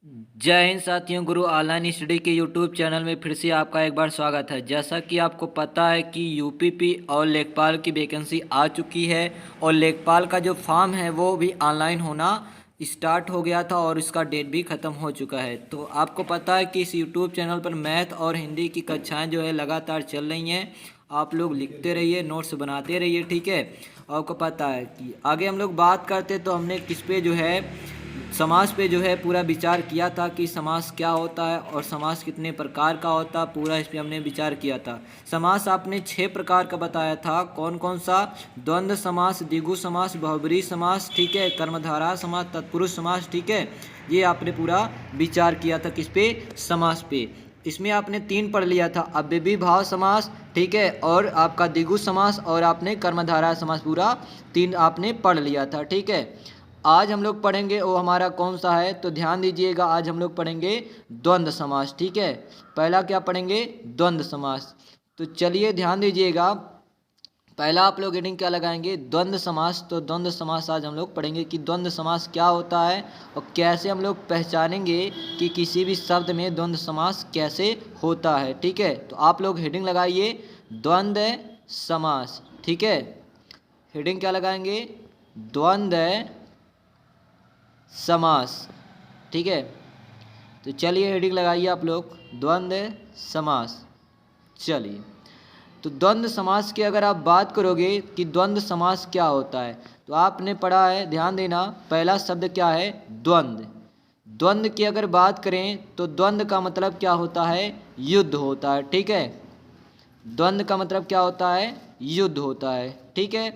जय हिंद साथियों, गुरु online study के यूट्यूब चैनल में फिर से आपका एक बार स्वागत है। जैसा कि आपको पता है कि यूपीपी और लेखपाल की वैकेंसी आ चुकी है और लेखपाल का जो फॉर्म है वो भी ऑनलाइन होना स्टार्ट हो गया था और इसका डेट भी ख़त्म हो चुका है। तो आपको पता है कि इस यूट्यूब चैनल पर मैथ और हिंदी की कक्षाएँ जो है लगातार चल रही हैं। आप लोग लिखते रहिए, नोट्स बनाते रहिए, ठीक है। आपको पता है कि आगे हम लोग बात करते तो हमने किस पे जो है समास पे जो है पूरा विचार किया था कि समास क्या होता है और समास कितने प्रकार का होता है, पूरा इस पे हमने विचार किया था। समास आपने 6 प्रकार का बताया था। कौन कौन सा? द्वंद्व समास, द्विगु समास, बहुब्रीहि समास, ठीक है, कर्मधारय समास, तत्पुरुष समास, ठीक है। ये आपने पूरा विचार किया था किस पे? समास पे। इसमें आपने 3 पढ़ लिया था, अव्ययीभाव समास, ठीक है, और आपका द्विगु समास और आपने कर्मधारय समास, पूरा 3 आपने पढ़ लिया था, ठीक है। आज हम लोग पढ़ेंगे वो हमारा कौन सा है, तो ध्यान दीजिएगा, आज हम लोग पढ़ेंगे द्वंद्व समास, ठीक है। पहला क्या पढ़ेंगे? द्वंद्व समास। तो चलिए ध्यान दीजिएगा, पहला आप लोग हेडिंग क्या लगाएंगे? द्वंद्व समास। तो द्वंद्व समास आज हम लोग पढ़ेंगे कि द्वंद्व समास क्या होता है और कैसे हम लोग पहचानेंगे कि किसी भी शब्द में द्वंद्व समास कैसे होता है, ठीक है। तो आप लोग हेडिंग लगाइए द्वंद्व समास, ठीक है। हेडिंग क्या लगाएंगे? द्वंद्व समास, ठीक है। तो चलिए हेडिंग लगाइए आप लोग द्वंद्व समास। चलिए, तो द्वंद्व समास की अगर आप बात करोगे कि द्वंद्व समास क्या होता है, तो आपने पढ़ा है, ध्यान देना, पहला शब्द क्या है? द्वंद्व। द्वंद्व की अगर बात करें तो द्वंद्व का मतलब क्या होता है? युद्ध होता है, ठीक है। द्वंद्व का मतलब क्या होता है? युद्ध होता है, ठीक है।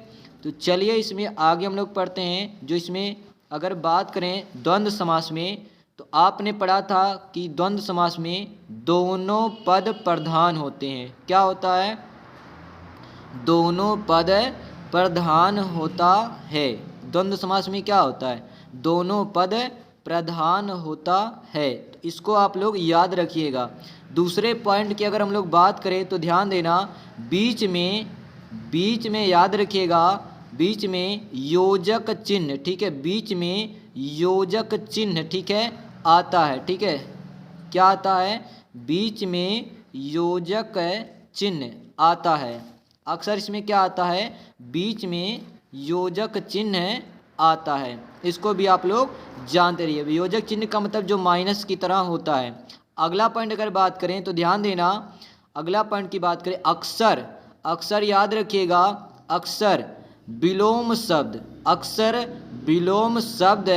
तो चलिए इसमें आगे हम लोग पढ़ते हैं। जो इसमें अगर बात करें द्वंद्व समास में, तो आपने पढ़ा था कि द्वंद्व समास में दोनों पद प्रधान होते हैं। क्या होता है? दोनों पद प्रधान होता है। द्वंद्व समास में क्या होता है? दोनों पद प्रधान होता है। तो इसको आप लोग याद रखिएगा। दूसरे पॉइंट की अगर हम लोग बात करें तो ध्यान देना, बीच में याद रखिएगा, बीच में योजक चिन्ह, ठीक है, बीच में योजक चिन्ह, ठीक है, आता है, ठीक है। क्या आता है? बीच में योजक चिन्ह आता है। अक्सर इसमें क्या आता है? बीच में योजक चिन्ह आता है। इसको भी आप लोग जानते रहिए। योजक चिन्ह का मतलब जो माइनस की तरह होता है। अगला पॉइंट अगर बात करें तो ध्यान देना, अगला पॉइंट की बात करें, अक्सर, अक्सर याद रखिएगा, अक्सर विलोम शब्द, अक्सर विलोम शब्द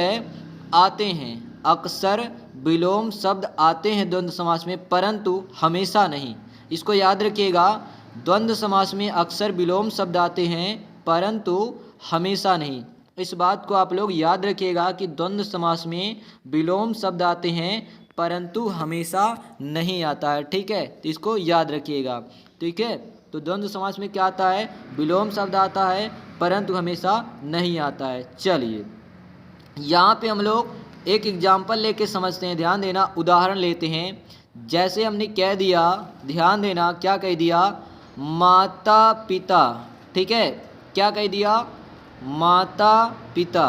आते हैं, अक्सर विलोम शब्द आते हैं द्वंद्व समास में, परंतु हमेशा नहीं। इसको याद रखिएगा, द्वंद्व समास में अक्सर विलोम शब्द आते हैं परंतु हमेशा नहीं। इस बात को आप लोग याद रखिएगा कि द्वंद्व समास में विलोम शब्द आते हैं परंतु हमेशा नहीं आता है, ठीक है। तो इसको याद रखिएगा, ठीक है। तो द्वंद्व समास में क्या आता है? विलोम शब्द आता है परंतु हमेशा नहीं आता है। चलिए यहाँ पे हम लोग एक एग्जाम्पल लेके समझते हैं। ध्यान देना, उदाहरण लेते हैं। जैसे हमने कह दिया, ध्यान देना, क्या कह दिया? माता पिता, ठीक है, क्या कह दिया? माता पिता।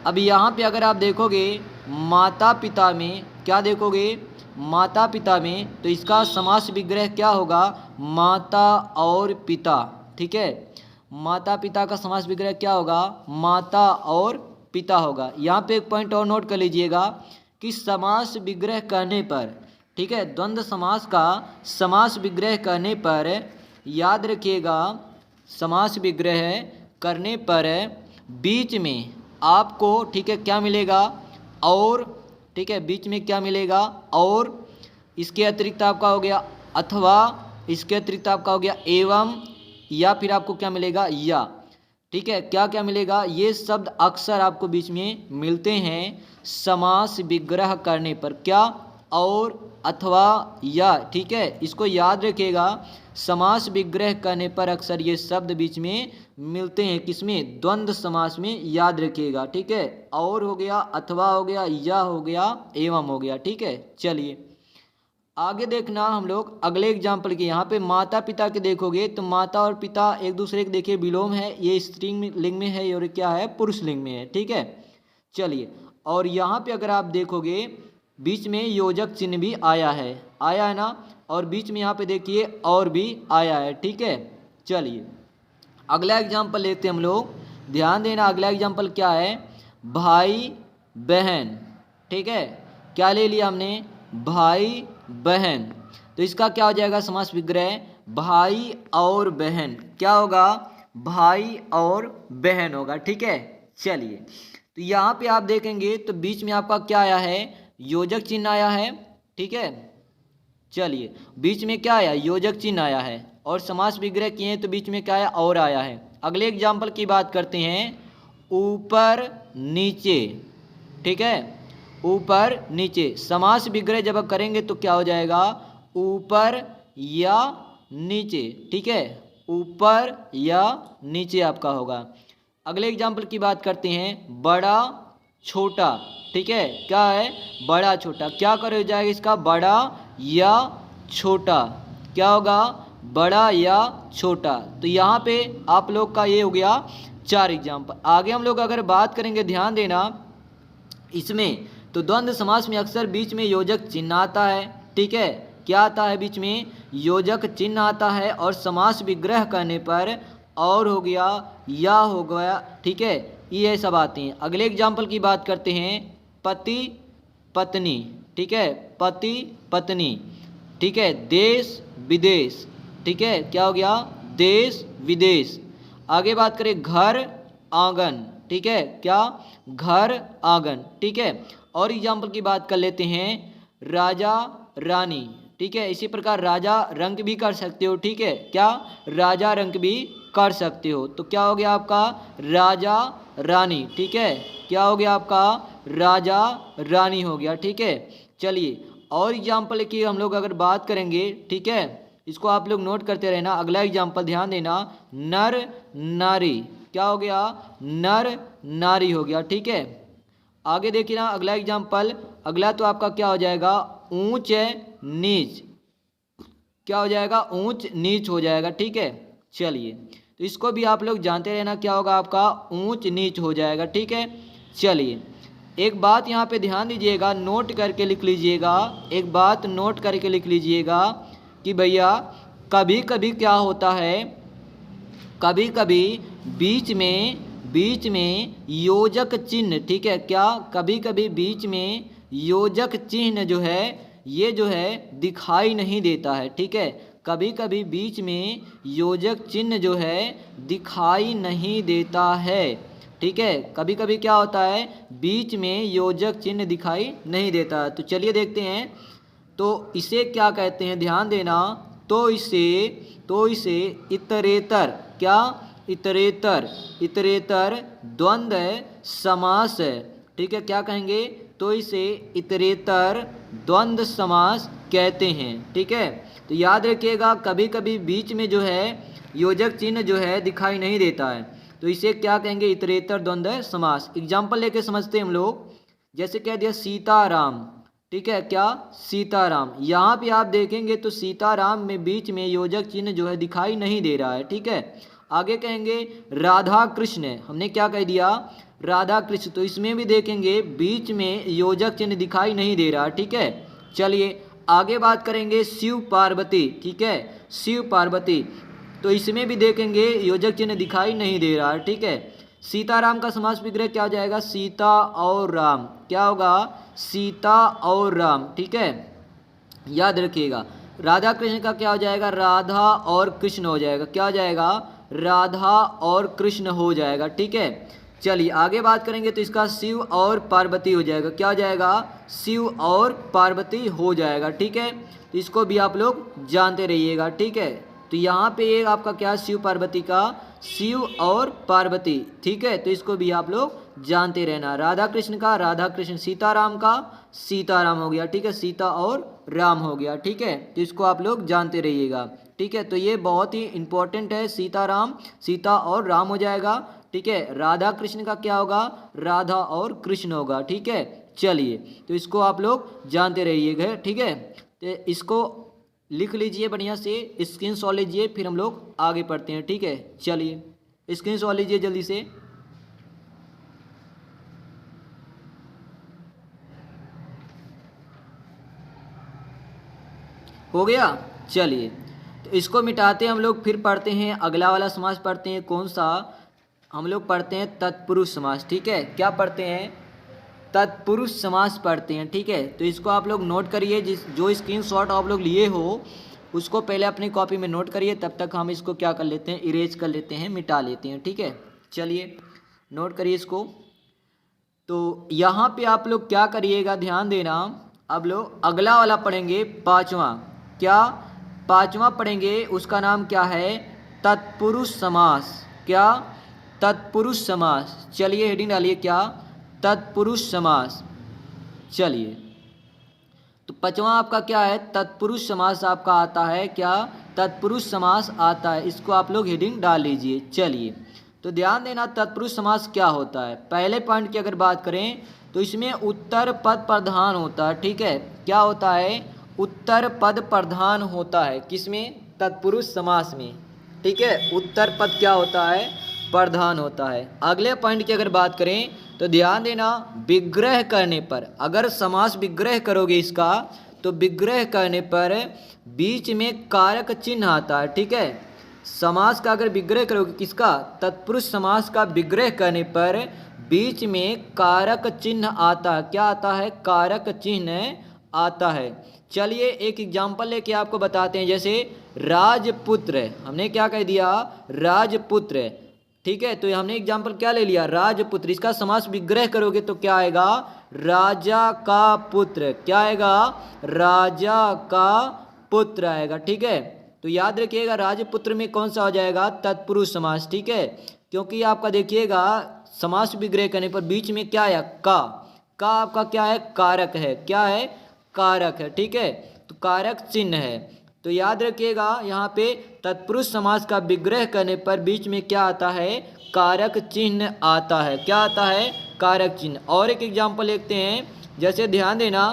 अब यहाँ पे अगर आप देखोगे माता पिता में, क्या देखोगे? माता पिता में, तो इसका समास विग्रह क्या होगा? माता और पिता, ठीक है। माता पिता का समास विग्रह क्या होगा? माता और पिता होगा। यहाँ पे एक पॉइंट और नोट कर लीजिएगा कि समास विग्रह करने पर, ठीक है, द्वंद्व समास का समास विग्रह करने पर याद रखिएगा, समास विग्रह करने पर बीच में आपको, ठीक है, क्या मिलेगा? और, ठीक है, बीच में क्या मिलेगा? और इसके अतिरिक्त आपका हो गया अथवा, इसके अतिरिक्त आपका हो गया एवं, या फिर आपको क्या मिलेगा? या, ठीक है, क्या क्या मिलेगा? ये शब्द अक्सर आपको बीच में मिलते हैं समास विग्रह करने पर। क्या? और, अथवा, या, ठीक है। इसको याद रखिएगा, समास विग्रह करने पर अक्सर ये शब्द बीच में मिलते हैं। किसमें? द्वंद्व समास में, याद रखिएगा, ठीक है। और हो गया, अथवा हो गया, या हो गया, एवं हो गया, ठीक है। चलिए आगे देखना हम लोग अगले एग्जाम्पल के। यहाँ पे माता पिता के देखोगे तो माता और पिता एक दूसरे के देखिए विलोम है, ये स्त्रीलिंग में है और क्या है? पुरुष लिंग में है, ठीक है। चलिए, और यहाँ पे अगर आप देखोगे बीच में योजक चिन्ह भी आया है ना, और बीच में यहाँ पे देखिए और भी आया है, ठीक है। चलिए अगला एग्जाम्पल लेते हैं हम लोग, ध्यान देना अगला एग्जाम्पल क्या है, भाई बहन, ठीक है। क्या ले लिया हमने, भाई बहन, तो इसका क्या हो जाएगा समास विग्रह, भाई और बहन, क्या होगा, भाई और बहन होगा, ठीक है। चलिए तो यहाँ पे आप देखेंगे तो बीच में आपका क्या आया है, योजक चिन्ह आया है, ठीक है। चलिए बीच में क्या आया, योजक चिन्ह आया है, और समास विग्रह किए तो बीच में क्या आया, और आया है। अगले एग्जाम्पल की बात करते हैं, ऊपर नीचे, ठीक है, ऊपर नीचे, समास विग्रह जब करेंगे तो क्या हो जाएगा, ऊपर या नीचे, ठीक है, ऊपर या नीचे आपका होगा। अगले एग्जाम्पल की बात करते हैं, बड़ा छोटा, ठीक है, क्या है, बड़ा छोटा, क्या करे जाएगा इसका, बड़ा या छोटा, क्या होगा, बड़ा या छोटा। तो यहाँ पे आप लोग का ये हो गया 4 एग्जाम्पल। आगे हम लोग अगर बात करेंगे, ध्यान देना इसमें, तो द्वंद्व समास में अक्सर बीच में योजक चिन्ह आता है, ठीक है, क्या आता है, बीच में योजक चिन्ह आता है, और समास विग्रह करने पर और हो गया, या हो गया, ठीक है, ये सब आते हैं। अगले एग्जाम्पल की बात करते हैं, पति पत्नी, ठीक है, पति पत्नी, ठीक है, देश विदेश, ठीक है, क्या हो गया, देश विदेश। आगे बात करें, घर आंगन, ठीक है, क्या, घर आंगन, ठीक है। और एग्जाम्पल की बात कर लेते हैं, राजा रानी, ठीक है, इसी प्रकार राजा रंक भी कर सकते हो, ठीक है, क्या, राजा रंक भी कर सकते हो। तो क्या हो गया आपका, राजा रानी, ठीक है, क्या हो गया आपका, राजा रानी हो गया, ठीक है। चलिए और एग्जाम्पल की हम लोग अगर बात करेंगे, ठीक है, इसको आप लोग नोट करते रहना। अगला एग्जाम्पल ध्यान देना, नर नारी, क्या हो गया, नर नारी हो गया, ठीक है। आगे देखिए ना अगला एग्जाम्पल, अगला तो आपका क्या हो जाएगा, ऊंच नीच, क्या हो जाएगा, ऊंच नीच हो जाएगा, ठीक है। चलिए तो इसको भी आप लोग जानते रहना, क्या होगा आपका, ऊंच नीच हो जाएगा, ठीक है। चलिए एक बात यहाँ पे ध्यान दीजिएगा, नोट करके लिख लीजिएगा, एक बात नोट करके लिख लीजिएगा कि भैया कभी कभी क्या होता है, कभी कभी बीच में योजक चिन्ह, ठीक है, क्या, कभी कभी बीच में योजक चिन्ह जो है, ये जो है दिखाई नहीं देता है, ठीक है, कभी कभी बीच में योजक चिन्ह जो है दिखाई नहीं देता है, ठीक है, कभी कभी क्या होता है, बीच में योजक चिन्ह दिखाई नहीं देता है। तो चलिए देखते हैं, तो इसे क्या कहते हैं, ध्यान देना, तो इसे इतरेतर, क्या, इतरेतर द्वंद्व समास है, ठीक है, क्या कहेंगे, तो इसे इतरेतर द्वंद्व समास कहते हैं, ठीक है। तो याद रखिएगा कभी कभी बीच में जो है योजक चिन्ह जो है दिखाई नहीं देता है, तो इसे क्या कहेंगे, इतरेतर द्वंद्व समास। एग्जाम्पल लेके समझते हैं हम लोग, जैसे कह दिया सीताराम, ठीक है, क्या, सीताराम, यहाँ पे आप देखेंगे तो सीताराम में बीच में योजक चिन्ह जो है दिखाई नहीं दे रहा है, ठीक है। आगे कहेंगे राधा कृष्ण, हमने क्या कह दिया, राधा कृष्ण, तो इसमें भी देखेंगे बीच में योजक चिन्ह दिखाई नहीं दे रहा, ठीक है। चलिए आगे बात करेंगे शिव पार्वती, ठीक है, शिव पार्वती, तो इसमें भी देखेंगे योजक चिन्ह दिखाई नहीं दे रहा है, ठीक है। सीताराम का समास विग्रह क्या हो जाएगा, सीता और राम, क्या होगा, सीता और राम, ठीक है, याद रखिएगा। राधा कृष्ण का क्या हो जाएगा, राधा और कृष्ण हो जाएगा, क्या हो जाएगा, राधा और कृष्ण हो जाएगा, ठीक है। चलिए आगे बात करेंगे तो इसका शिव और पार्वती हो जाएगा, क्या हो जाएगा, शिव और पार्वती हो जाएगा, ठीक है। तो इसको भी आप लोग जानते रहिएगा, ठीक है। तो यहाँ पे एक आपका क्या, शिव पार्वती का, शिव और पार्वती, ठीक है, तो इसको भी आप लोग जानते रहना। राधा कृष्ण का राधा कृष्ण, सीताराम का सीताराम हो गया, ठीक है, सीता और राम हो गया, ठीक है, तो इसको आप लोग जानते रहिएगा, ठीक है। तो ये बहुत ही इंपॉर्टेंट है, सीताराम, सीता और राम हो जाएगा, ठीक है। राधा कृष्ण का क्या होगा, राधा और कृष्ण होगा, ठीक है। चलिए तो इसको आप लोग जानते रहिएगा, ठीक है। तो इसको लिख लीजिए बढ़िया से, स्क्रीनशॉट लीजिए, फिर हम लोग आगे पढ़ते हैं, ठीक है। चलिए स्क्रीनशॉट लीजिए जल्दी से। हो गया। चलिए तो इसको मिटाते हैं हम लोग, फिर पढ़ते हैं अगला वाला समास पढ़ते हैं। कौन सा? हम लोग पढ़ते हैं तत्पुरुष समास। ठीक है, क्या पढ़ते हैं? तत्पुरुष समास पढ़ते हैं। ठीक है, तो इसको आप लोग नोट करिए, जो स्क्रीनशॉट आप लोग लिए हो उसको पहले अपनी कॉपी में नोट करिए, तब तक हम इसको क्या कर लेते हैं, इरेज कर लेते हैं, मिटा लेते हैं। ठीक है, चलिए नोट करिए इसको। तो यहाँ पे आप लोग क्या करिएगा, ध्यान देना। अब लोग अगला वाला पढ़ेंगे, पांचवा। क्या? पांचवा पढ़ेंगे, उसका नाम क्या है? तत्पुरुष समास। क्या? तत्पुरुष समास। चलिए हेडिंग डालिए, क्या? तत्पुरुष समास। चलिए तो पांचवा आपका क्या है? तत्पुरुष समास आपका आता है। क्या? तत्पुरुष समास आता है। इसको आप लोग हेडिंग डाल लीजिए। चलिए तो ध्यान देना, तत्पुरुष समास क्या होता है। पहले पॉइंट की अगर बात करें तो इसमें उत्तर पद प्रधान होता है। ठीक है, क्या होता है? उत्तर पद प्रधान होता है। किसमें? तत्पुरुष समास में। ठीक है, उत्तर पद क्या होता है? प्रधान होता है। अगले पॉइंट की अगर बात करें तो ध्यान देना, विग्रह करने पर, अगर समास विग्रह करोगे इसका, तो विग्रह करने पर बीच में कारक चिन्ह आता है। ठीक है, समास का अगर विग्रह करोगे, किसका? तत्पुरुष समास का विग्रह करने पर बीच में कारक चिन्ह आता है। क्या आता है? कारक चिन्ह आता है। चलिए एक एग्जाम्पल लेके आपको बताते हैं। जैसे राजपुत्र, हमने क्या कह दिया? राजपुत्र। ठीक है, तो हमने एग्जाम्पल क्या ले लिया? राजपुत्र। इसका समास विग्रह करोगे तो क्या आएगा? राजा का पुत्र। क्या आएगा? राजा का पुत्र आएगा। ठीक है, तो याद रखिएगा राजपुत्र में कौन सा हो जाएगा? तत्पुरुष समास। ठीक है, क्योंकि आपका देखिएगा समास विग्रह करने पर बीच में क्या आया? का आपका क्या है? कारक है। क्या है? कारक है। ठीक है, तो कारक चिन्ह है। तो याद रखिएगा यहाँ पे तत्पुरुष समास का विग्रह करने पर बीच में क्या आता है? कारक चिन्ह आता है। क्या आता है? कारक चिन्ह। और एक एग्जाम्पल देखते हैं। जैसे ध्यान देना,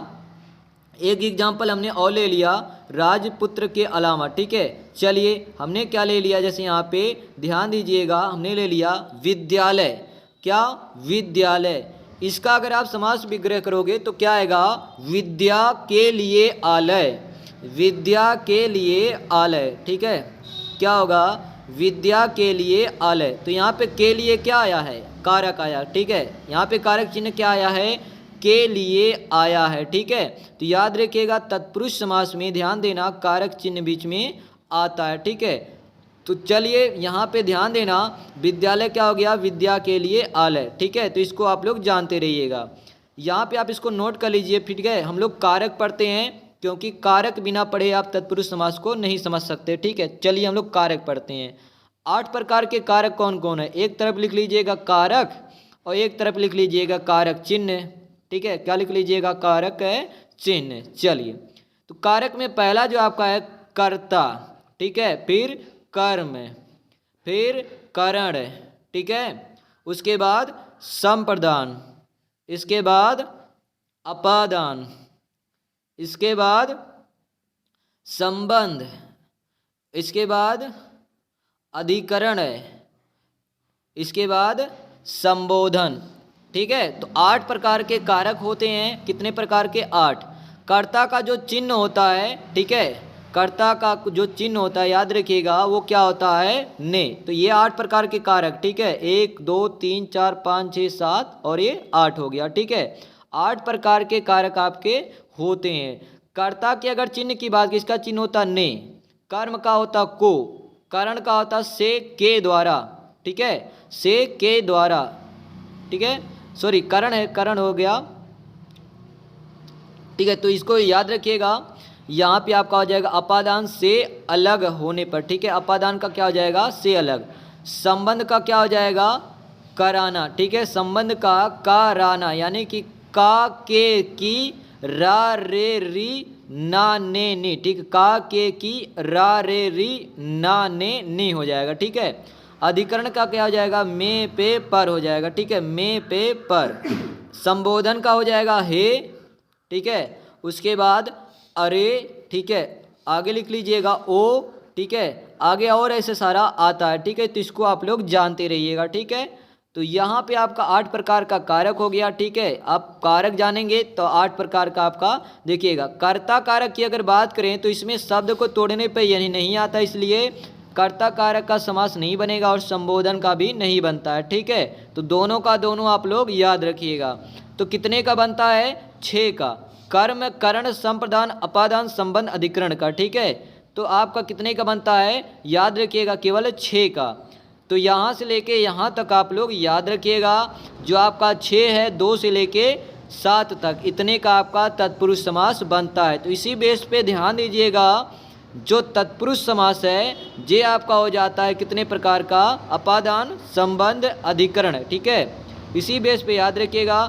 एक एग्जाम्पल हमने और ले लिया राजपुत्र के अलावा। ठीक है, चलिए हमने क्या ले लिया? जैसे यहाँ पे ध्यान दीजिएगा, हमने ले लिया विद्यालय। क्या? विद्यालय। इसका अगर आप समास विग्रह करोगे तो क्या आएगा? विद्या के लिए आलय। विद्या के लिए आलय। ठीक है, क्या होगा? विद्या के लिए आलय। तो यहाँ पे के लिए क्या आया है? कारक आया। ठीक है, यहाँ पे कारक चिन्ह क्या आया है? के लिए आया है। ठीक है, तो याद रखिएगा तत्पुरुष समास में ध्यान देना कारक चिन्ह बीच में आता है। ठीक है, तो चलिए यहाँ पे ध्यान देना, विद्यालय क्या हो गया? विद्या के लिए आलय। ठीक है, तो इसको आप लोग जानते रहिएगा। यहाँ पे आप इसको नोट कर लीजिए। ठीक है, हम लोग कारक पढ़ते हैं, क्योंकि कारक बिना पढ़े आप तत्पुरुष समास को नहीं समझ सकते। ठीक है, चलिए हम लोग कारक पढ़ते हैं। 8 प्रकार के कारक कौन कौन है? एक तरफ लिख लीजिएगा कारक और एक तरफ लिख लीजिएगा कारक चिन्ह। ठीक है, क्या लिख लीजिएगा? कारक है चिन्ह। चलिए तो कारक में पहला जो आपका है कर्ता। ठीक है, फिर कर्म, फिर करण। ठीक है, उसके बाद संप्रदान, इसके बाद अपादान, इसके बाद संबंध, इसके बाद अधिकरण है, इसके बाद संबोधन। ठीक है, तो 8 प्रकार के कारक होते हैं। कितने प्रकार के? 8। कर्ता का जो चिन्ह होता है, ठीक है, कर्ता का जो चिन्ह होता है याद रखिएगा वो क्या होता है? ने। तो ये 8 प्रकार के कारक। ठीक है, 1 2 3 4 5 6 7 और ये 8 हो गया। ठीक है, 8 प्रकार के कारक आपके होते हैं। कर्ता के अगर चिन्ह की बात की, इसका चिन्ह होता ने। कर्म का होता को। करण का होता से के द्वारा। ठीक है, से के द्वारा। ठीक है, सॉरी करण है, करण हो गया। ठीक है, तो इसको याद रखिएगा। यहाँ पे आपका हो जाएगा अपादान से अलग होने पर। ठीक है, अपादान का क्या हो जाएगा? से अलग। संबंध का क्या हो जाएगा? कराना। ठीक है, संबंध का कराना, यानी कि का के की रा रे री ना ने नी। ठीक, का के की रा रे री ना ने नी हो जाएगा। ठीक है, अधिकरण का क्या हो जाएगा? में पे पर हो जाएगा। ठीक है, में पे पर। संबोधन का हो जाएगा हे। ठीक है, उसके बाद अरे। ठीक है, आगे लिख लीजिएगा ओ। ठीक है, आगे और ऐसे सारा आता है। ठीक है, तो इसको आप लोग जानते रहिएगा। ठीक है, तो यहाँ पे आपका 8 प्रकार का कारक हो गया, ठीक है। आप कारक जानेंगे तो 8 प्रकार का आपका देखिएगा। कर्ता कारक की अगर बात करें तो इसमें शब्द को तोड़ने पे यानी नहीं आता, इसलिए कर्ता कारक का समास नहीं बनेगा और संबोधन का भी नहीं बनता है, ठीक है। तो दोनों का दोनों आप लोग याद रखिएगा। तो कितने का बनता है? 6 का। कर्म, करण, संप्रदान, अपादान, संबंध, अधिकरण का, ठीक है। तो आपका कितने का बनता है? याद रखिएगा, केवल 6 का। तो यहाँ से लेके यहाँ तक आप लोग याद रखिएगा। जो आपका 6 है, 2 से लेके 7 तक, इतने का आपका तत्पुरुष समास बनता है। तो इसी बेस पे ध्यान दीजिएगा, जो तत्पुरुष समास है ये आपका हो जाता है कितने प्रकार का? अपादान, संबंध, अधिकरण, ठीक है। इसी बेस पे याद रखिएगा,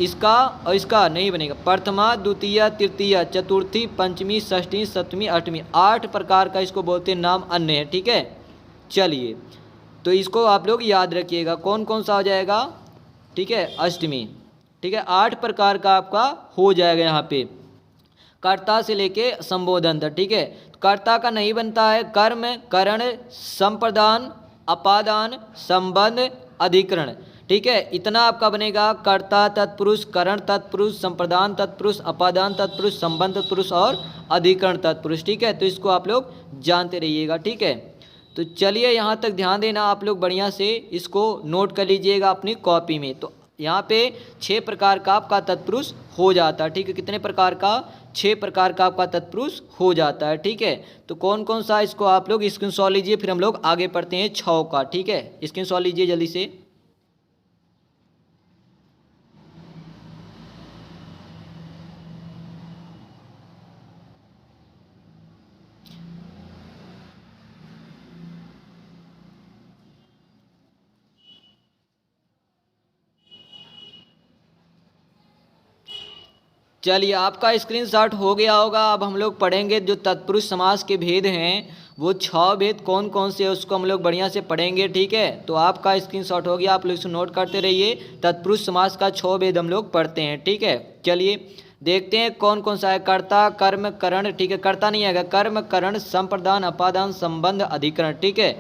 इसका और इसका नहीं बनेगा। प्रथमा, द्वितीय, तृतीय, चतुर्थी, पंचमी, षष्ठी, सप्तमी, अष्टमी, 8 प्रकार का इसको बोलते हैं नाम अन्य है, ठीक है। चलिए, तो इसको आप लोग याद रखिएगा, कौन कौन सा हो जाएगा, ठीक है। अष्टमी, ठीक है। 8 प्रकार का आपका हो जाएगा यहाँ पे, कर्ता से लेके संबोधन तक, ठीक है। कर्ता का नहीं बनता है कर्म, करण, संप्रदान, अपादान, संबंध, अधिकरण, ठीक है। इतना आपका बनेगा कर्ता तत्पुरुष, करण तत्पुरुष, संप्रदान तत्पुरुष, अपादान तत्पुरुष, संबंध तत्पुरुष और अधिकरण तत्पुरुष, ठीक है। तो इसको आप लोग जानते रहिएगा, ठीक है। तो चलिए यहाँ तक ध्यान देना, आप लोग बढ़िया से इसको नोट कर लीजिएगा अपनी कॉपी में। तो यहाँ पे 6 प्रकार का आपका तत्पुरुष हो जाता है, ठीक है। कितने प्रकार का? 6 प्रकार का आपका तत्पुरुष हो जाता है, ठीक है। तो कौन कौन सा, इसको आप लोग स्क्रीनशॉट लीजिए, फिर हम लोग आगे पढ़ते हैं 6 का, ठीक है। स्क्रीनशॉट लीजिए जल्दी से। चलिए, आपका स्क्रीनशॉट हो गया होगा। अब हम लोग पढ़ेंगे जो तत्पुरुष समास के भेद हैं, वो 6 भेद कौन कौन से, उसको हम लोग बढ़िया से पढ़ेंगे, ठीक है। तो आपका स्क्रीनशॉट हो गया, आप लोग इसको नोट करते रहिए। तत्पुरुष समास का 6 भेद हम लोग पढ़ते हैं, ठीक है। चलिए देखते हैं कौन कौन सा है। कर्ता, कर्म, करण, ठीक है। कर्ता नहीं आएगा, कर्म, करण, संप्रदान, अपादान, संबंध, अधिकरण, ठीक है।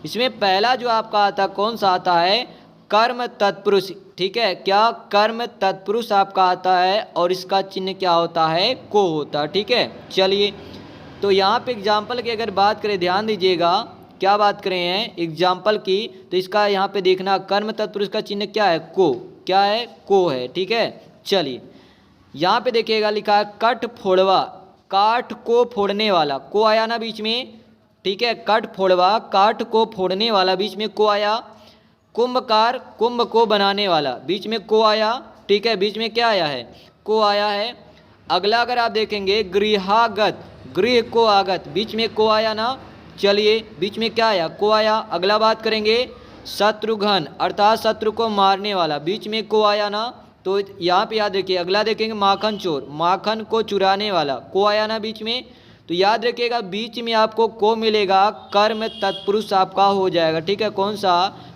इसमें पहला जो आपका आता कौन सा आता है? कर्म तत्पुरुष, ठीक है। क्या? कर्म तत्पुरुष आपका आता है और इसका चिन्ह क्या होता है? को होता है, ठीक है। चलिए, तो यहाँ पे एग्जाम्पल की अगर बात करें, ध्यान दीजिएगा, क्या बात करें हैं एग्जाम्पल की, तो इसका यहाँ पे देखना, कर्म तत्पुरुष का चिन्ह क्या है? को। क्या है? को है, ठीक है। चलिए, यहाँ पे देखिएगा लिखा है कट फोड़वा, काठ को फोड़ने वाला, को आया ना बीच में, ठीक है। कट फोड़वा, काठ को फोड़ने वाला, बीच में को आया। कुंभकार, कुंभ को बनाने वाला, बीच में को आया, ठीक है। बीच में क्या आया है? को आया है। अगला अगर आप देखेंगे, गृहागत, गृह को आगत, बीच में को आया ना। चलिए, बीच में क्या आया? को आया। अगला बात करेंगे, शत्रुघ्न अर्थात शत्रु को मारने वाला, बीच में को आया ना। तो यहाँ पे याद रखिए। अगला देखेंगे, माखन चोर, माखन को चुराने वाला, को आया ना बीच में। तो याद रखिएगा, बीच में आपको को मिलेगा, कर्म तत्पुरुष आपका हो जाएगा, ठीक है। कौन सा?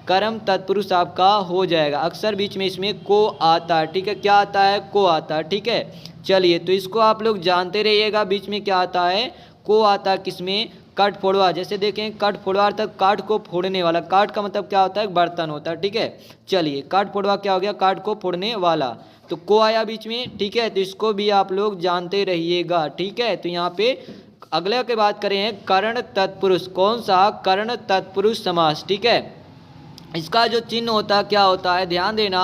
कर्म तत्पुरुष आपका हो जाएगा। अक्सर बीच में इसमें को आता है, ठीक है। क्या आता है? को आता है, ठीक है। चलिए, तो इसको आप लोग जानते रहिएगा, बीच में क्या आता है? को आता है। किसमें? कट फोड़वा, जैसे देखें कट फोड़वा अर्थात काठ को फोड़ने वाला, काठ का मतलब क्या होता है? बर्तन होता है, ठीक है। चलिए, काठ फोड़वा क्या हो गया? काठ को फोड़ने वाला, तो को आया बीच में, ठीक है। तो इसको भी आप लोग जानते रहिएगा, ठीक है। तो यहाँ पे अगले की बात करें, करण तत्पुरुष, कौन सा? करण तत्पुरुष समास, ठीक है। इसका जो चिन्ह होता है क्या होता है? ध्यान देना,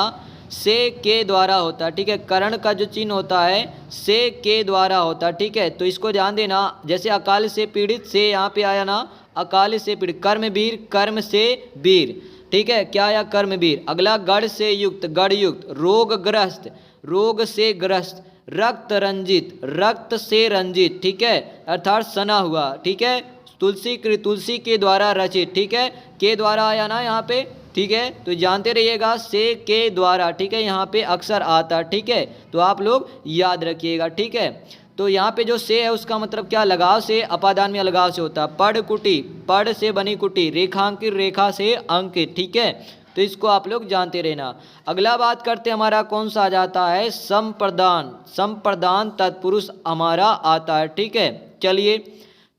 से के द्वारा होता है, ठीक है। करण का जो चिन्ह होता है से के द्वारा होता है, ठीक है। तो इसको ध्यान देना, जैसे अकाल से पीड़ित, से यहाँ पे आया ना, अकाल से पीड़ित। कर्मवीर, कर्म से वीर, ठीक है। क्या आया? कर्मवीर। अगला गढ़ से युक्त, गढ़ युक्त। रोगग्रस्त, रोग से ग्रस्त। रक्त रंजित, रक्त से रंजित, ठीक है, अर्थात सना हुआ, ठीक है। तुलसी, तुलसी के द्वारा रचित, ठीक है। के द्वारा आया ना यहाँ पे, ठीक है। तो जानते रहिएगा, से के द्वारा, ठीक है, यहाँ पे अक्सर आता, ठीक है। तो आप लोग याद रखिएगा, ठीक है। तो यहाँ पे जो से है उसका मतलब क्या? लगाव से, अपादान में लगाव से होता है। पढ़ कुटी, पढ़ से बनी कुटी। रेखांकित, रेखा से अंकित, ठीक है। तो इसको आप लोग जानते रहना। अगला बात करते हमारा कौन सा आ जाता है? संप्रदान, संप्रदान तत्पुरुष हमारा आता है, ठीक है। चलिए,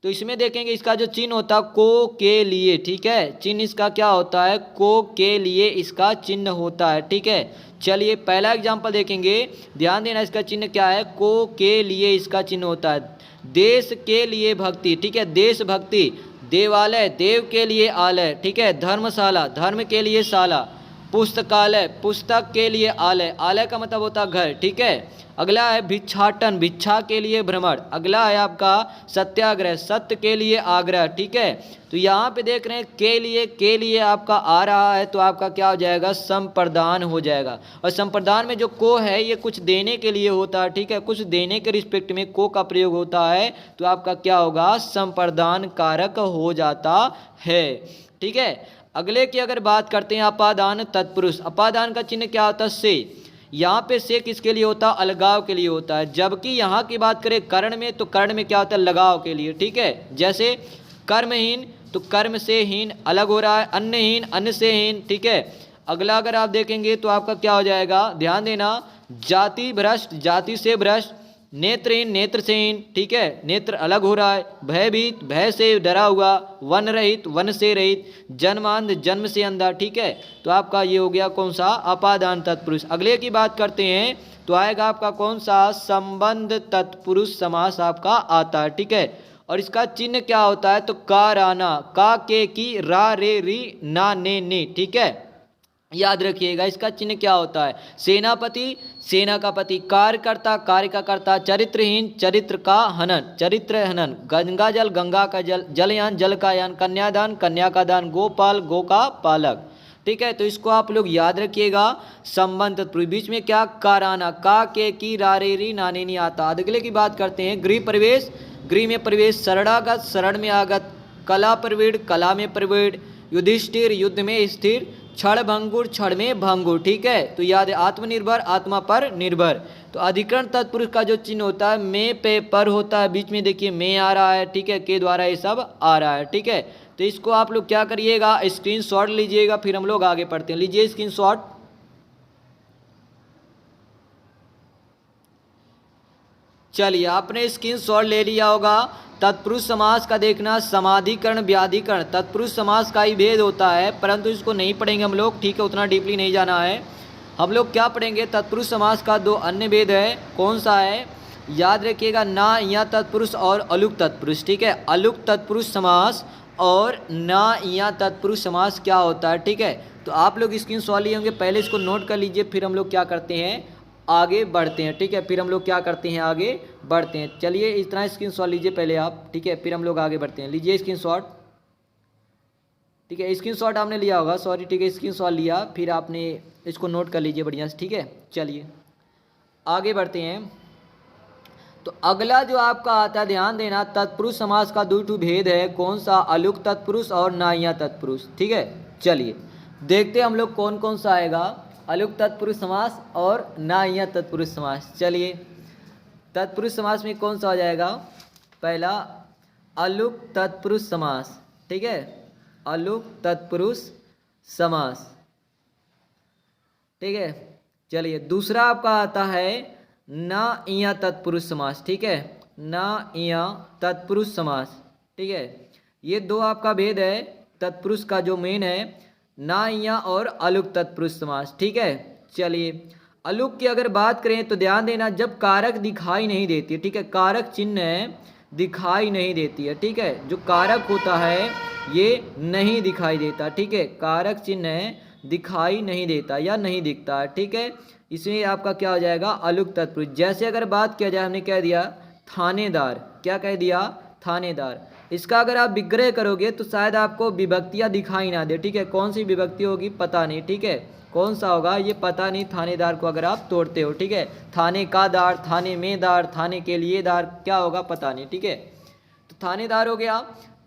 तो इसमें देखेंगे इसका जो चिन्ह होता है को के लिए, ठीक है, चिन्ह इसका क्या होता है, को के लिए इसका चिन्ह होता है, ठीक है। चलिए पहला एग्जाम्पल देखेंगे, ध्यान देना इसका चिन्ह क्या है, को के लिए इसका चिन्ह होता है। देश के लिए भक्ति, ठीक है, देश भक्ति। देवालय, देव के लिए आलय, ठीक है। धर्मशाला, धर्म के लिए शाला। पुस्तकालय, पुस्तक के लिए आलय, आलय का मतलब होता है घर, ठीक है। अगला है भिक्षाटन, भिक्षा के लिए भ्रमण। अगला है आपका सत्याग्रह, सत्य के लिए आग्रह, ठीक है। तो यहाँ पे देख रहे हैं के लिए आपका आ रहा है, तो आपका क्या हो जाएगा, संप्रदान हो जाएगा। और संप्रदान में जो को है ये कुछ देने के लिए होता है, ठीक है, कुछ देने के रिस्पेक्ट में को का प्रयोग होता है, तो आपका क्या होगा, संप्रदान कारक हो जाता है, ठीक है। अगले की अगर बात करते हैं अपादान तत्पुरुष, अपादान का चिन्ह क्या होता है, से। यहाँ पे से किसके लिए होता है, अलगाव के लिए होता है। जबकि यहाँ की बात करें कर्ण में, तो कर्ण में क्या होता है, लगाव के लिए, ठीक है। जैसे कर्महीन, तो कर्म से हीन अलग हो रहा है, अन्नहीन, अन्न से हीन, ठीक है। अगला अगर आप देखेंगे तो आपका क्या हो जाएगा, ध्यान देना, जाति भ्रष्ट, जाति से भ्रष्ट। नेत्रहीन, नेत्र से हीन, ठीक है, नेत्र अलग हो रहा है। भयभीत, भय से डरा हुआ। वन रहित, वन से रहित। जन्मांध, जन्म से अंधा, ठीक है। तो आपका ये हो गया कौन सा, अपादान तत्पुरुष। अगले की बात करते हैं तो आएगा आपका कौन सा, संबंध तत्पुरुष समास आपका आता है, ठीक है। और इसका चिन्ह क्या होता है, तो का राना, का के की, रा रे री, ना ने ने, ठीक है। याद रखिएगा इसका चिन्ह क्या होता है, सेनापति, सेना का पति। कार्यकर्ता, कार्य का कर्ता। चरित्रहीन, चरित्र का हनन, चरित्र हनन। गंगा जल, गंगा का जल। जलयान, जल का यान। कन्यादान, कन्या का दान। गोपाल, गो का पालक, ठीक है। तो इसको आप लोग याद रखिएगा। संबंध तत्पुरुष, बीच में क्या, काराना, का के की, रारे री, नाने नहीं आता। अगले की बात करते हैं गृह प्रवेश, गृह में प्रवेश। शरणागत, शरण में आगत। कला प्रवीण, कला में प्रवीण। युधिष्ठिर, युद्ध में स्थिर। क्षण भंगुर, क्षण में भंगुर, ठीक है। तो याद है आत्मनिर्भर, आत्मा पर निर्भर। तो अधिकरण तत्पुरुष का जो चिन्ह होता है में पे पर होता है, बीच में देखिए में आ रहा है, ठीक है, के द्वारा ये सब आ रहा है, ठीक है। तो इसको आप लोग क्या करिएगा, स्क्रीनशॉट लीजिएगा, फिर हम लोग आगे पढ़ते हैं। लीजिए स्क्रीनशॉट। चलिए आपने स्क्रीनशॉट ले लिया होगा। तत्पुरुष समास का देखना, समाधिकरण, व्याधिकरण। तत्पुरुष समास का ही भेद होता है, परंतु इसको नहीं पढ़ेंगे हम लोग, ठीक है, उतना डीपली नहीं जाना है। हम लोग क्या पढ़ेंगे, तत्पुरुष समास का दो अन्य भेद है। कौन सा है, याद रखिएगा, ना या तत्पुरुष और अलुक तत्पुरुष, ठीक है। अलुक तत्पुरुष समास और ना या तत्पुरुष समास क्या होता है, ठीक है। तो आप लोग स्क्रीनशॉट लिए होंगे, पहले इसको नोट कर लीजिए, फिर हम लोग क्या करते हैं, आगे बढ़ते हैं, ठीक है। फिर हम लोग क्या करते हैं, आगे बढ़ते हैं। चलिए इतना स्क्रीनशॉट लीजिए पहले आप, ठीक है, फिर हम लोग आगे बढ़ते हैं। लीजिए स्क्रीनशॉट, ठीक है, स्क्रीनशॉट आपने लिया होगा, सॉरी, ठीक है, स्क्रीनशॉट लिया, फिर आपने इसको नोट कर लीजिए बढ़िया से, ठीक है। चलिए आगे बढ़ते हैं। तो अगला जो आपका आता है, ध्यान देना, तत्पुरुष समास का दो भेद है। कौन सा, अलुक तत्पुरुष और नाइया तत्पुरुष, ठीक है। चलिए देखते हैं हम लोग कौन कौन सा आएगा, अलुक तत्पुरुष समास और नाइया तत्पुरुष समास। चलिए तत्पुरुष समास में कौन सा हो जाएगा, पहला अलुक तत्पुरुष समास, ठीक है, अलुक तत्पुरुष समास, ठीक है। चलिए दूसरा आपका आता है ना इया तत्पुरुष समास, ठीक है, ना इया तत्पुरुष समास, ठीक है। ये दो आपका भेद है तत्पुरुष का जो मेन है, ना इया और अलुक तत्पुरुष समास, ठीक है। चलिए अलुक की अगर बात करें तो ध्यान देना, जब कारक दिखाई नहीं देती है, ठीक है, कारक चिन्ह दिखाई नहीं देती है, ठीक है, जो कारक होता है ये नहीं दिखाई देता, ठीक है, कारक चिन्ह दिखाई नहीं देता या नहीं दिखता है, ठीक है। इसमें आपका क्या हो जाएगा, अलुक तत्पुरुष। जैसे अगर बात किया जाए, हमने कह दिया थानेदार, क्या कह दिया, थानेदार। इसका अगर आप विग्रह करोगे तो शायद आपको विभक्तियाँ दिखाई ना दे, ठीक है, कौन सी विभक्ति होगी पता नहीं, ठीक है, कौन सा होगा ये पता नहीं। थानेदार को अगर आप तोड़ते हो, ठीक है, थाने का दार, थाने में दार, थाने के लिए दार, क्या होगा पता नहीं, ठीक है। तो थानेदार हो गया।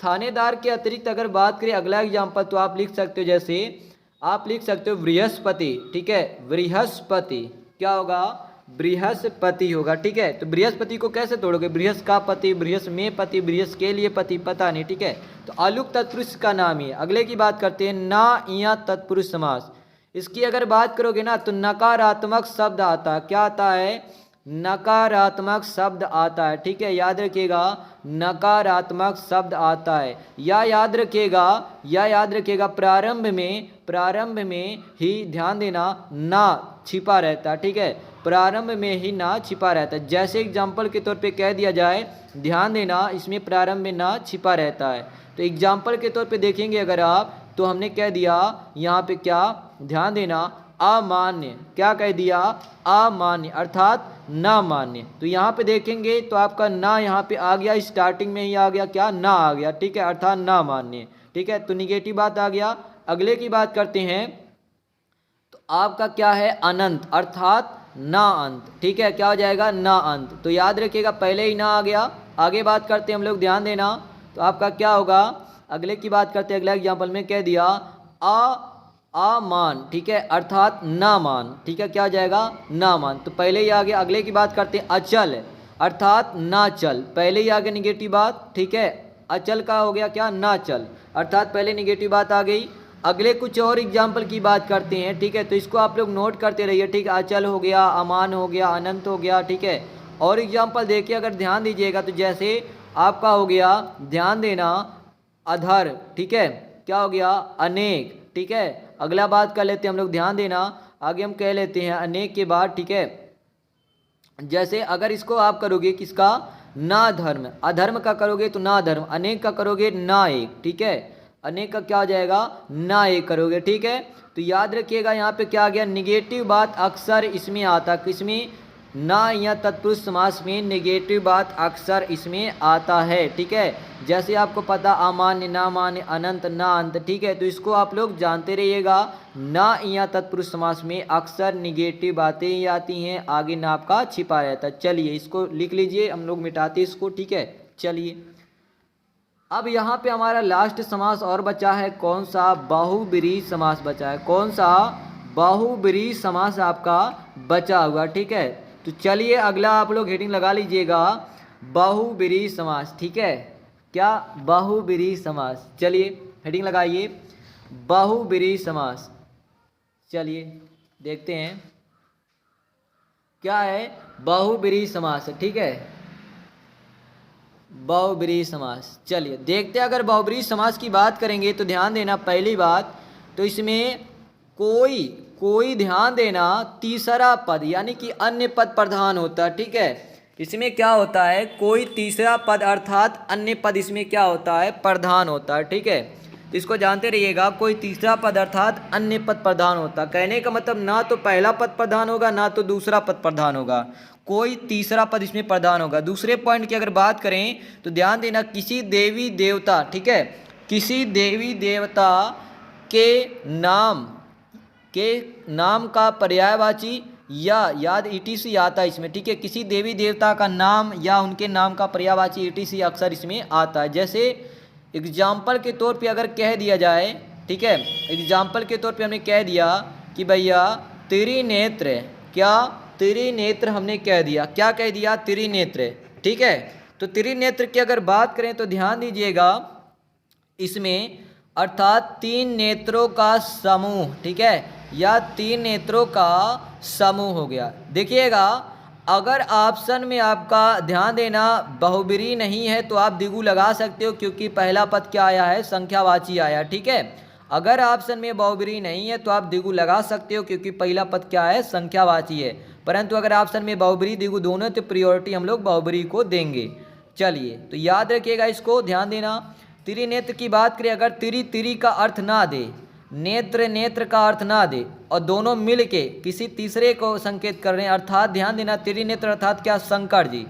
थानेदार के अतिरिक्त अगर बात करें अगला एग्जाम्पल, तो आप लिख सकते हो, जैसे आप लिख सकते हो बृहस्पति, ठीक है, बृहस्पति क्या होगा, बृहस्पति होगा, ठीक है। तो बृहस्पति को कैसे तोड़ोगे, बृहस् का पति, बृहस् में पति, बृहस् के लिए पति, पता नहीं, ठीक है। तो अलुक तत्पुरुष का नाम ही है। अगले की बात करते हैं ना इया तत्पुरुष समास। इसकी अगर बात करोगे ना तो नकारात्मक शब्द आता है, क्या आता है, नकारात्मक शब्द आता है, ठीक है, याद रखिएगा, नकारात्मक शब्द आता है। या याद रखिएगा प्रारंभ में ही ध्यान देना ना छिपा रहता है, ठीक है, प्रारंभ में ही ना छिपा रहता है। जैसे एग्जाम्पल के तौर पे कह दिया जाए, ध्यान देना, इसमें प्रारंभ में ना छिपा रहता है। तो एग्जाम्पल के तौर पे देखेंगे अगर आप, तो हमने कह दिया यहाँ पे क्या, ध्यान देना, अमान्य। क्या कह दिया, अमान्य अर्थात ना मान्य। तो यहाँ पे देखेंगे तो आपका ना यहाँ पे आ गया, स्टार्टिंग में ही आ गया, क्या, ना आ गया, ठीक है, अर्थात ना मान्य, ठीक है, तो निगेटिव बात आ गया। अगले की बात करते हैं, तो आपका क्या है, अनंत अर्थात ना अंत, ठीक है, क्या हो जाएगा, ना अंत। तो याद रखिएगा पहले ही ना आ गया। आगे बात करते हैं हम लोग, ध्यान देना, तो आपका क्या होगा, अगले की बात करते हैं। अगला एग्जाम्पल में कह दिया अमान, ठीक है, अर्थात ना मान, ठीक है, क्या हो जाएगा, ना मान। तो पहले ही आ गया। अगले की बात करते हैं, अचल अर्थात ना चल, पहले ही आ गया निगेटिव बात, ठीक है, अचल का हो गया क्या, ना चल, अर्थात पहले निगेटिव बात आ गई। अगले कुछ और एग्जाम्पल की बात करते हैं, ठीक है, तो इसको आप लोग नोट करते रहिए, ठीक है, अचल हो गया, अमान हो गया, अनंत हो गया, ठीक है। और एग्जाम्पल देखिए अगर ध्यान दीजिएगा, तो जैसे आपका हो गया, ध्यान देना, अधर, ठीक है, क्या हो गया, अनेक, ठीक है। अगला बात कर लेते हैं हम लोग, ध्यान देना, आगे हम कह लेते हैं अनेक के बाद, ठीक है, जैसे अगर इसको आप करोगे किसका, ना धर्म, अधर्म का करोगे तो ना धर्म, अनेक का करोगे ना एक, ठीक है, अनेक का क्या हो जाएगा, ना एक करोगे, ठीक है। तो याद रखिएगा यहाँ पे क्या आ गया, निगेटिव बात अक्सर इसमें आता, किसमें, ना या तत्पुरुष समास में निगेटिव बात अक्सर इसमें आता है, ठीक है। जैसे आपको पता, अमान्य, ना मान्य, अनंत, ना अंत, ठीक है, तो इसको आप लोग जानते रहिएगा, ना या तत्पुरुष समास में अक्सर निगेटिव बातें ही आती हैं, आगे ना आपका छिपा रहता है। चलिए इसको लिख लीजिए, हम लोग मिटाते इसको, ठीक है। चलिए अब यहाँ पे हमारा लास्ट समास और बचा है, कौन सा, बहुब्रीहि समास बचा है, कौन सा, बहुब्रीहि समास आपका बचा हुआ, ठीक है। तो चलिए अगला आप लोग हेडिंग लगा लीजिएगा, बहुब्रीहि समास, ठीक है, क्या, बहुब्रीहि समास। चलिए हेडिंग लगाइए, बहुब्रीहि समास। चलिए देखते हैं क्या है बहुब्रीहि समास, ठीक है, बहुब्रीहि समास। चलिए देखते हैं, अगर बहुब्रीहि समास की बात करेंगे तो ध्यान देना, पहली बात तो इसमें कोई ध्यान देना तीसरा पद यानी कि अन्य पद प्रधान होता है, ठीक है। इसमें क्या होता है, कोई तीसरा पद अर्थात अन्य पद इसमें क्या होता है, प्रधान होता है, ठीक है। तो इसको जानते रहिएगा, कोई तीसरा पद अर्थात अन्य पद प्रधान होता है। कहने का मतलब ना तो पहला पद प्रधान होगा, ना तो दूसरा पद प्रधान होगा, कोई तीसरा पद इसमें प्रधान होगा। दूसरे पॉइंट की अगर बात करें तो ध्यान देना, किसी देवी देवता, ठीक है, किसी देवी देवता के नाम का पर्यायवाची या याद ईटीसी आता है इसमें, ठीक है, किसी देवी देवता का नाम या उनके नाम का पर्यायवाची ईटीसी अक्सर इसमें आता है। जैसे एग्जाम्पल के तौर पे अगर कह दिया जाए, ठीक है, एग्जाम्पल के तौर पे हमने कह दिया कि भैया त्रिनेत्र, क्या, त्रिनेत्र हमने कह दिया, क्या कह दिया, त्रिनेत्र, ठीक है। तो त्रिनेत्र की अगर बात करें तो ध्यान दीजिएगा, इसमें अर्थात तीन नेत्रों का समूह, ठीक है, या तीन नेत्रों का समूह हो गया। देखिएगा अगर ऑप्शन में आपका ध्यान देना बहुब्रीहि नहीं है तो आप द्विगु लगा सकते हो, क्योंकि पहला पद क्या आया है, संख्यावाची आया, ठीक है। अगर ऑप्शन में बहुब्रीहि नहीं है तो आप द्विगु लगा सकते हो, क्योंकि पहला पद क्या है, संख्यावाची है। परंतु अगर ऑप्शन में बहुब्रीहि द्विगु दोनों, तो प्रियोरिटी हम लोग बहुब्रीहि को देंगे। चलिए तो याद रखिएगा, इसको ध्यान देना। त्रिनेत्र की बात करें, अगर तिरी का अर्थ ना दे, नेत्र का अर्थ ना दे, और दोनों मिल के किसी तीसरे को संकेत कर रहे हैं, अर्थात ध्यान देना, त्रिनेत्र अर्थात क्या, शंकर जी,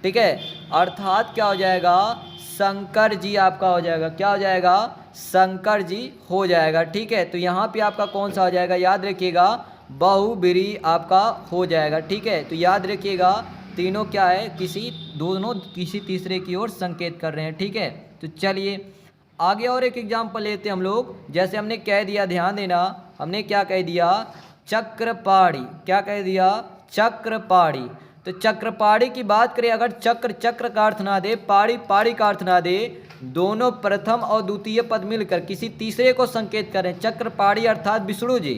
ठीक है, अर्थात क्या हो जाएगा, शंकर जी आपका हो जाएगा, क्या हो जाएगा, शंकर जी हो जाएगा, ठीक है। तो यहाँ पे आपका कौन सा हो जाएगा, याद रखिएगा, बहुब्रीहि आपका हो जाएगा, ठीक है। तो याद रखिएगा तीनों क्या है, दोनों किसी तीसरे की ओर संकेत कर रहे हैं, ठीक है। तो चलिए आगे और एक एग्जाम्पल लेते हैं हम लोग। जैसे हमने कह दिया, ध्यान देना, हमने क्या कह दिया, चक्रपाणी, क्या कह दिया, चक्रपाणी। तो चक्रपाणी की बात करें, अगर चक्र का अर्थ ना दे, पाड़ी का अर्थ ना दे, दोनों प्रथम और द्वितीय पद मिलकर किसी तीसरे को संकेत करें, चक्रपाणी अर्थात विष्णु जी,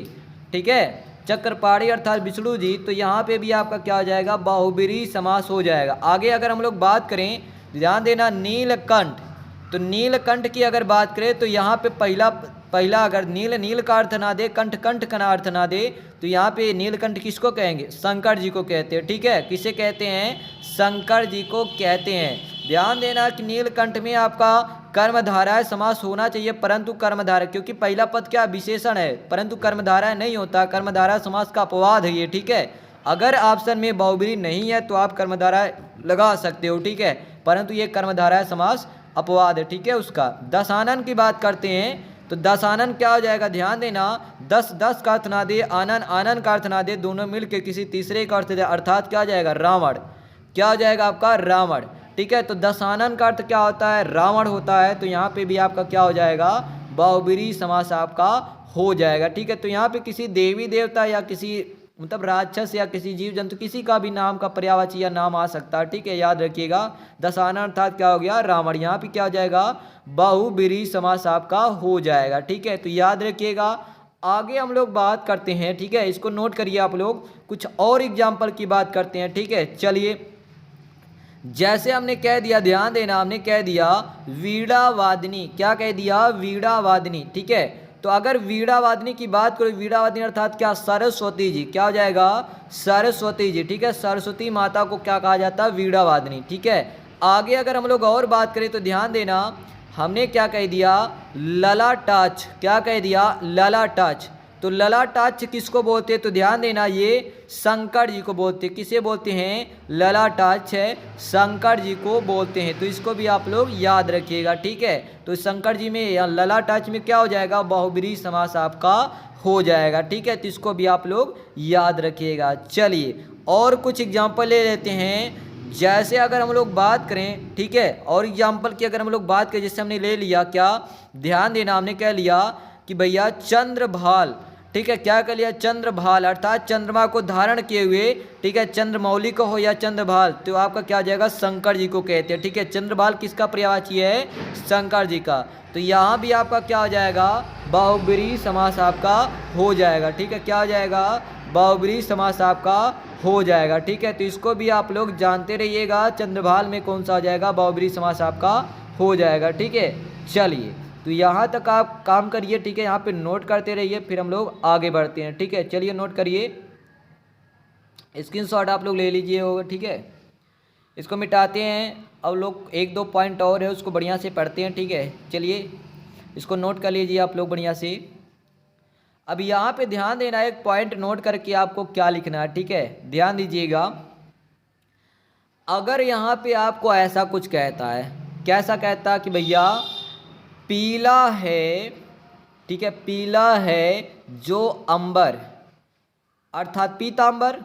ठीक है, चक्रपाणी अर्थात विष्णु जी, तो यहाँ पे भी आपका क्या हो जाएगा, बहुब्रीहि समास हो जाएगा। आगे अगर हम लोग बात करें, ध्यान देना, नीलकंठ, तो नीलकंठ की अगर बात करें तो यहाँ पे पहला अगर नील का अर्थ ना दे, कंठ का अर्थ ना दे, तो यहाँ पे नीलकंठ किसको कहेंगे, शंकर जी को कहते हैं। ठीक है, किसे कहते हैं, शंकर जी को कहते हैं। ध्यान देना कि नीलकंठ में आपका कर्मधारय समास होना चाहिए, परंतु कर्मधारय, क्योंकि पहला पद क्या विशेषण है, परंतु कर्मधारय नहीं होता, कर्मधारय समास का अपवाद है ये। ठीक है, अगर ऑप्शन में बहुब्रीहि नहीं है तो आप कर्मधारय लगा सकते हो। ठीक है, परंतु ये कर्मधारय समास अपवाद है। ठीक है, उसका दशानन की बात करते हैं, तो दशानन क्या हो जाएगा, ध्यान देना, दस का अर्थ ना दे, आनन का अर्थ ना दे, दोनों मिलकर किसी तीसरे का अर्थ दे, अर्थात क्या हो जाएगा, रावण। क्या हो जाएगा आपका, रावण। ठीक है, तो दशानन का अर्थ क्या होता है, रावण होता है, तो यहाँ पे भी आपका क्या हो जाएगा, बहुब्रीहि समास आपका हो जाएगा। ठीक है, तो यहाँ पे किसी देवी देवता या किसी मतलब राक्षस या किसी जीव जंतु किसी का भी नाम का पर्यायवाची या नाम आ सकता है। ठीक है, याद रखिएगा, दशानन अर्थात क्या हो गया, रावण। यहाँ पे क्या हो जाएगा, बहुब्रीहि समास आपका हो जाएगा। ठीक है, तो याद रखिएगा। आगे हम लोग बात करते हैं, ठीक है, इसको नोट करिए आप लोग, कुछ और एग्जाम्पल की बात करते हैं। ठीक है, चलिए, जैसे हमने कह दिया, ध्यान देना, हमने कह दिया वीणा वादनी, क्या कह दिया, वीणा वादनी। ठीक है, तो अगर वीणा वादनी की बात करो, वीणा वादनी अर्थात क्या, सरस्वती जी, क्या हो जाएगा, सरस्वती जी। ठीक है, सरस्वती माता को क्या कहा जाता है, वीणा वादनी। ठीक है, आगे अगर हम लोग और बात करें तो ध्यान देना, हमने क्या कह दिया, ललाटाक्ष, क्या कह दिया, ललाटाक्ष। तो ललाटाक्ष किसको बोलते हैं, तो ध्यान देना, ये शंकर जी को बोलते हैं। किसे बोलते हैं, ललाटाक्ष है, शंकर जी को बोलते हैं, तो इसको भी आप लोग याद रखिएगा। ठीक है, तो शंकर जी में या ललाटाक्ष में क्या हो जाएगा, बहुब्रीहि समास आपका हो जाएगा। ठीक है, तो इसको भी आप लोग याद रखिएगा। चलिए, और कुछ एग्जाम्पल ले लेते हैं। जैसे अगर हम लोग बात करें, ठीक है, और एग्जाम्पल की अगर हम लोग बात करें, जैसे हमने ले लिया, क्या, ध्यान देना, हमने कह लिया कि भैया चंद्रभाल। ठीक है, क्या कर लिया, चंद्रभाल अर्थात चंद्रमा को धारण किए हुए। ठीक है, चंद्रमौली को हो या चंद्रभाल, तो आपका क्या आ जाएगा, शंकर जी को कहते हैं। ठीक है, चंद्रभाल किसका पर्यायवाची है, शंकर जी का। तो यहाँ भी आपका क्या हो जाएगा, बहुब्रीहि समास आपका हो जाएगा। ठीक है, क्या हो जाएगा, बहुब्रीहि समास आपका हो जाएगा। ठीक है, तो इसको भी आप लोग जानते रहिएगा, चंद्रभाल में कौन सा आ जाएगा, बहुब्रीहि समास आपका हो जाएगा। ठीक है, चलिए, तो यहाँ तक आप काम करिए। ठीक है, यहाँ पे नोट करते रहिए, फिर हम लोग आगे बढ़ते हैं। ठीक है, चलिए नोट करिए, स्क्रीनशॉट आप लोग ले लीजिए होगा। ठीक है, इसको मिटाते हैं, अब लोग एक दो पॉइंट और है उसको बढ़िया से पढ़ते हैं। ठीक है, चलिए इसको नोट कर लीजिए आप लोग बढ़िया से। अब यहाँ पे ध्यान देना, एक पॉइंट नोट करके आपको क्या लिखना है। ठीक है, ध्यान दीजिएगा, अगर यहाँ पे आपको ऐसा कुछ कहता है, कैसा कहता है कि भैया पीला है, ठीक है, पीला है जो अंबर, अर्थात पीतांबर,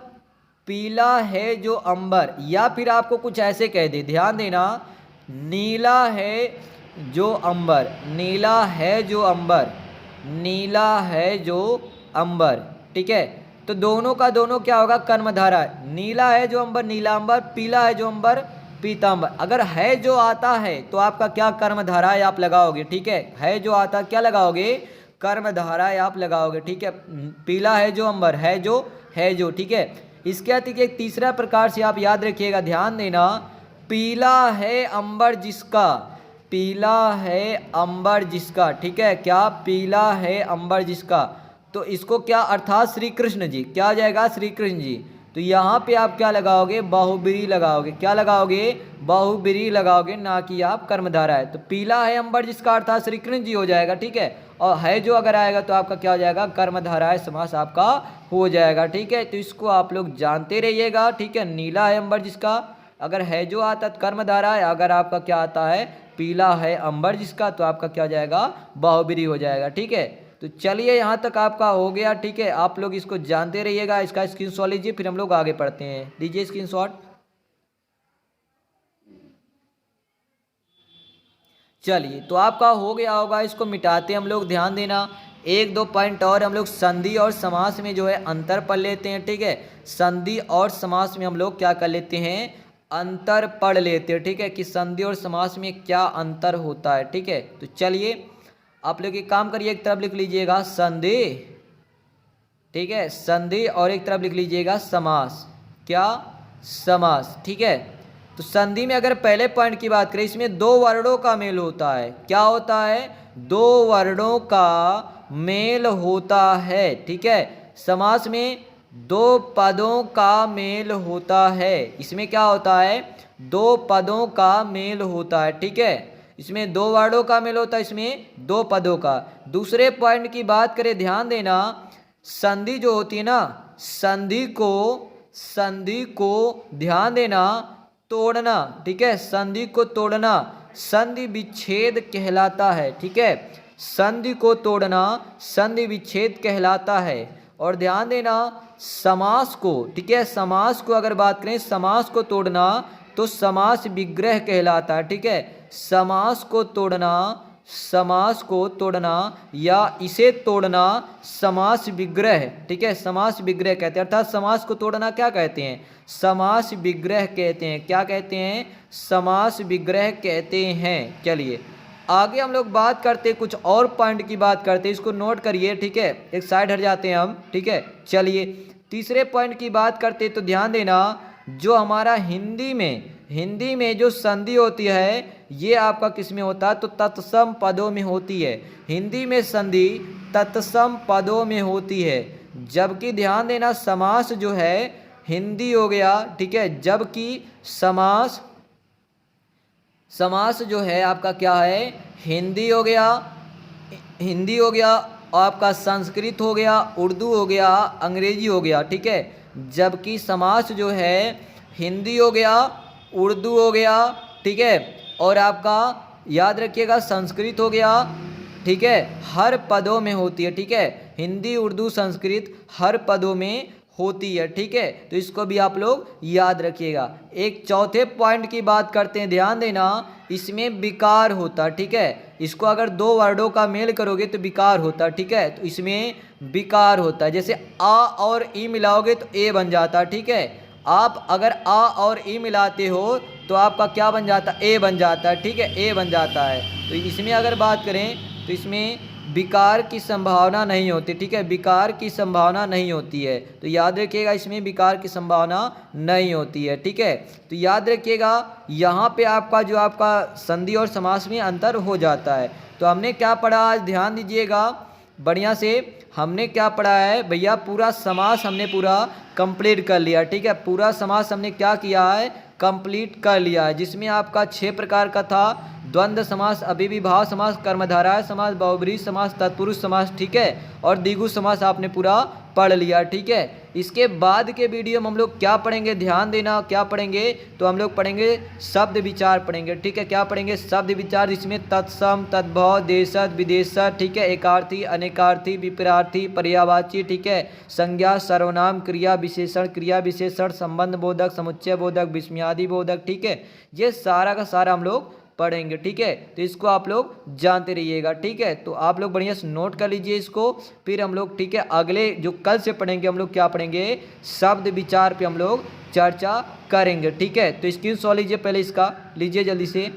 पीला है जो अंबर, या फिर आपको कुछ ऐसे कह दे, ध्यान देना, नीला है जो अंबर, नीला है जो अंबर, नीला है जो अंबर। ठीक है, तो दोनों का दोनों क्या होगा, कर्मधारा, नीला है जो अंबर, नीलांबर, पीला है जो अंबर, पीतांबर। अगर है जो आता है तो आपका क्या, कर्मधारा आप लगाओगे। ठीक है जो आता क्या लगाओगे, कर्मधारा आप लगाओगे। ठीक है, पीला है जो अंबर, है जो। ठीक है, इसके अतिरिक्त एक तीसरा प्रकार से आप याद रखिएगा, ध्यान देना, पीला है अंबर जिसका, पीला है अंबर जिसका। ठीक है, क्या, पीला है अंबर जिसका, तो इसको क्या, अर्थात श्री कृष्ण जी, क्या आ जाएगा, श्री कृष्ण जी। तो यहाँ पे आप क्या लगाओगे, बहुब्रीहि लगाओगे, क्या लगाओगे, बहुब्रीहि लगाओगे, ना कि आप कर्मधारा है। तो पीला है अंबर जिसका अर्थात श्री कृष्ण जी हो जाएगा। ठीक है, और है जो अगर आएगा तो आपका क्या हो जाएगा, कर्मधारा समास आपका हो जाएगा। ठीक है, तो इसको आप लोग जानते रहिएगा। ठीक है, नीला है अंबर जिसका, अगर है जो आता तो कर्मधारा है, अगर आपका क्या आता है, पीला है अंबर जिसका, तो आपका क्या हो जाएगा, बहुब्रीहि हो जाएगा। ठीक है, तो चलिए यहाँ तक आपका हो गया। ठीक है, आप लोग इसको जानते रहिएगा, इसका स्क्रीनशॉट लीजिए, फिर हम लोग आगे पढ़ते हैं। लीजिए स्क्रीनशॉट। चलिए, तो आपका हो गया होगा, इसको मिटाते हम लोग। ध्यान देना, एक दो पॉइंट और हम लोग संधि और समास में जो है अंतर पढ़ लेते हैं। ठीक है, संधि और समास में हम लोग क्या कर लेते हैं, अंतर पढ़ लेते हैं। ठीक है, कि संधि और समास में क्या अंतर होता है। ठीक है, तो चलिए आप लोग एक काम करिए, एक तरफ लिख लीजिएगा संधि ठीक है, संधि और एक तरफ लिख लीजिएगा समास। क्या? समास। ठीक है, तो संधि में अगर पहले पॉइंट की बात करें, इसमें दो वर्णों का मेल होता है। क्या होता है? दो वर्णों का मेल होता है। ठीक है, समास में दो पदों का मेल होता है। इसमें क्या होता है? दो पदों का मेल होता है। ठीक है, इसमें दो वर्णों का मेल होता है, इसमें दो पदों का। दूसरे पॉइंट की बात करें, ध्यान देना, संधि जो होती है ना, संधि को ध्यान देना, तोड़ना। ठीक है, संधि को तोड़ना संधि विच्छेद कहलाता है। ठीक है, संधि को तोड़ना संधि विच्छेद कहलाता है। और ध्यान देना, समास को, ठीक है, समास को अगर बात करें, समास को तोड़ना तो समास विग्रह कहलाता है। ठीक है, समास को तोड़ना या इसे तोड़ना समास विग्रह। ठीक है, समास विग्रह कहते हैं, अर्थात समास को तोड़ना क्या कहते हैं? समास विग्रह कहते हैं। क्या कहते हैं? समास विग्रह कहते हैं। चलिए आगे हम लोग बात करते हैं, कुछ और पॉइंट की बात करते हैं, इसको नोट करिए। ठीक है, एक साइड हट जाते हैं हम। ठीक है, चलिए तीसरे पॉइंट की बात करते हैं, तो ध्यान देना, जो हमारा हिंदी में जो संधि होती है, ये आपका किस में होता है? तो तत्सम पदों में होती है। हिंदी में संधि तत्सम पदों में होती है। जबकि ध्यान देना, समास जो है हिंदी हो गया। ठीक है, जबकि समास जो है आपका क्या है? हिंदी हो गया, आपका संस्कृत हो गया, उर्दू हो गया, अंग्रेजी हो गया। ठीक है, जबकि समास जो है हिंदी हो गया, उर्दू हो गया, ठीक है, और आपका याद रखिएगा संस्कृत हो गया। ठीक है, हर पदों में होती है। ठीक है, हिंदी, उर्दू, संस्कृत हर पदों में होती है। ठीक है, तो इसको भी आप लोग याद रखिएगा। एक चौथे पॉइंट की बात करते हैं, ध्यान देना, इसमें विकार होता है। ठीक है, इसको अगर दो वर्डों का मेल करोगे तो विकार होता है। ठीक है, तो इसमें विकार होता है। जैसे आ और ई मिलाओगे तो ए बन जाता है। ठीक है, आप अगर आ और ई मिलाते हो तो आपका क्या बन जाता है? ए बन जाता है। ठीक है, ए बन जाता है। तो इसमें अगर बात करें तो इसमें विकार की संभावना नहीं होती। ठीक है, विकार की संभावना नहीं होती है, तो याद रखिएगा इसमें विकार की संभावना नहीं होती है। ठीक है, तो याद रखिएगा यहाँ पे आपका जो आपका संधि और समास में अंतर हो जाता है। तो हमने क्या पढ़ा आज ध्यान दीजिएगा बढ़िया से। हमने क्या पढ़ा है भैया? पूरा समास हमने पूरा कंप्लीट कर लिया। ठीक है, पूरा समास हमने क्या किया है? कंप्लीट कर लिया है, जिसमें आपका 6 प्रकार का था। द्वंद्व समास, अभिविभाव समास, कर्मधारय समास, बहुब्रीहि समास, तत्पुरुष समास। ठीक है, और द्विगु समास आपने पूरा पढ़ लिया। ठीक है, इसके बाद के वीडियो में हम लोग क्या पढ़ेंगे? ध्यान देना, क्या पढ़ेंगे? तो हम लोग पढ़ेंगे शब्द विचार पढ़ेंगे। ठीक है, क्या पढ़ेंगे? शब्द विचार, जिसमें तत्सम, तद्भव, देशज, विदेशज, ठीक है, एकार्थी, अनेकार्थी, विपरार्थी, पर्यायवाची, ठीक है, संज्ञा, सर्वनाम, क्रिया विशेषण, संबंध बोधक, समुच्चय बोधक, विस्मयादि बोधक। ठीक है, ये सारा का सारा हम लोग पढ़ेंगे। ठीक है, तो इसको आप लोग जानते रहिएगा। ठीक है, तो आप लोग बढ़िया से नोट कर लीजिए इसको। फिर हम लोग, ठीक है, अगले जो कल से पढ़ेंगे हम लोग क्या पढ़ेंगे? शब्द विचार पे हम लोग चर्चा करेंगे। ठीक है, तो स्क्रीनशॉट लीजिए, पहले इसका लीजिए जल्दी से।